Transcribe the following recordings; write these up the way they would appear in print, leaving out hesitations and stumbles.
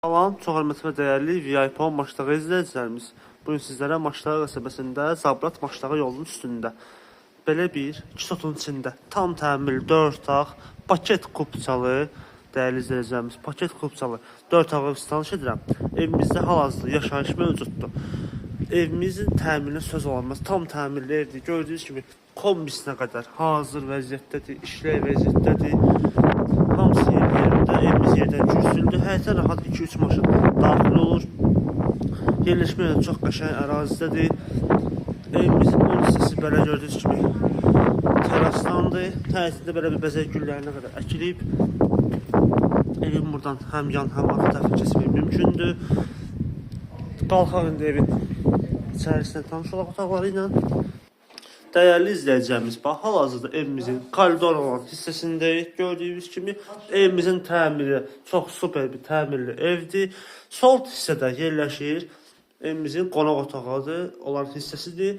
Salam, çox hörmətli və dəyərli VIP Maçdağı izləyicilərimiz. Bugün sizlərə Maçdağı qəsəbəsində Zabrat Maçdağı yolunun üstündə belə bir 2 sotun içində tam təmirli 4 otaq, paket kupçalı, dəyərli izləyicilərimiz, paket kupçalı 4 otağı istinad edirəm. Evimizdə hal-hazırda yaşayış mövcuddur. Evimizin təmirinə söz olanmaz, tam təmirli evdir. Gördüyünüz kimi kombisinə qədər hazır vəziyyətdədir, işlək vəziyyətdədir. Hamısı yerində, evimiz yerdən kürsüldür. Həyətə rahat 2-3 maşın daxil olur. Yerləşmə yeri çox qəşəng ərazidədir. Evimizin ön hissəsi belə gördüyünüz kimi terasdandır. Həyətində belə bir bəzək güllərinə qədər əkilib. Evin buradan həm yan, həm arxa tərəfə keçmək mümkündür. Qalxaq indi evin içərisində tanış olaq otaqları ilə. Dəyərli izləyicilərimiz, bax, hal-hazırda evimizin koridor olan hissəsindəyik. Gördüyünüz kimi evimizin təmiri çox super bir təmirli evdir. Sol hissədə yerləşir evimizin qonaq otağıdır, olan hissəsidir.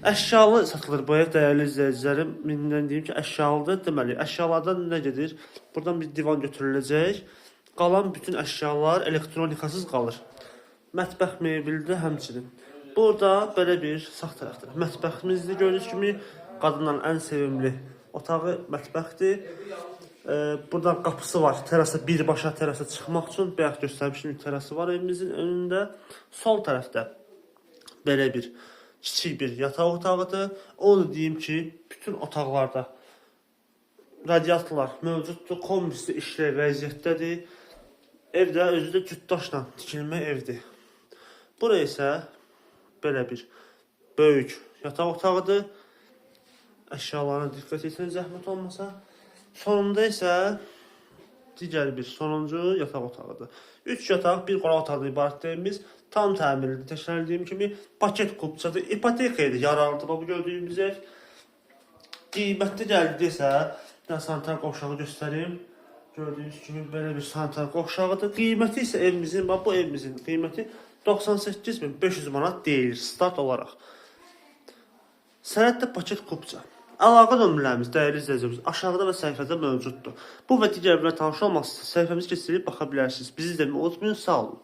Əşyalı satılır bu ev, dəyərli izləyicilərim. Mindən deyim ki, əşyalıdır. Deməli, əşyalardan nə gedir? Buradan bir divan götürüləcək. Qalan bütün əşyalar elektronikasız qalır. Mətbəx mebeldir həmçinin. Burada belə bir sağ tərəfdə mətbəximizdir. Gördüyünüz kimi qadınların ən sevimli otağı mətbəxdir. Buradan qapısı var. Terasa birbaşa terasa çıxmaq üçün bayaq göstərmişdim, terası var evimizin önündə. Sol tərəfdə belə bir kiçik bir yataq otağıdır. Onu deyim ki, bütün otaqlarda radiatorlar mövcuddur. Kombisi işlək vəziyyətdədir. Evdə özü də cütdaşla tikilmə evdir. Buraya isə belə bir böyük yataq otağıdır. Əşyalarına diqqət etsin, zəhmət olmasa. Sonunda isə digər bir sonuncu yataq otağıdır. 3 yataq, bir qonaq otağından ibarət evimiz tam təmirlidir. Təkrar etdiyim kimi paket kupçadır. İpoteka idi, yararlıdır bu gördüyümüz ev. Qiymətli gəldi isə sanitar qovşağı göstərim. Gördüyünüz kimi belə bir sanitar qovşağıdır. Qiyməti isə evimizin, bu evimizin qiyməti 98.500 manat deyilir start olaraq. Sənəddə paket kupça. Əlaqə nömrələrimiz, dəyərli izləyicilərimiz, aşağıda və səhifədə mövcuddur. Bu və digər tanış olmaq istəyirsə, səhifəmizi keçirib baxa bilərsiniz. Bizi izləməyi unutmayın, sağ olun.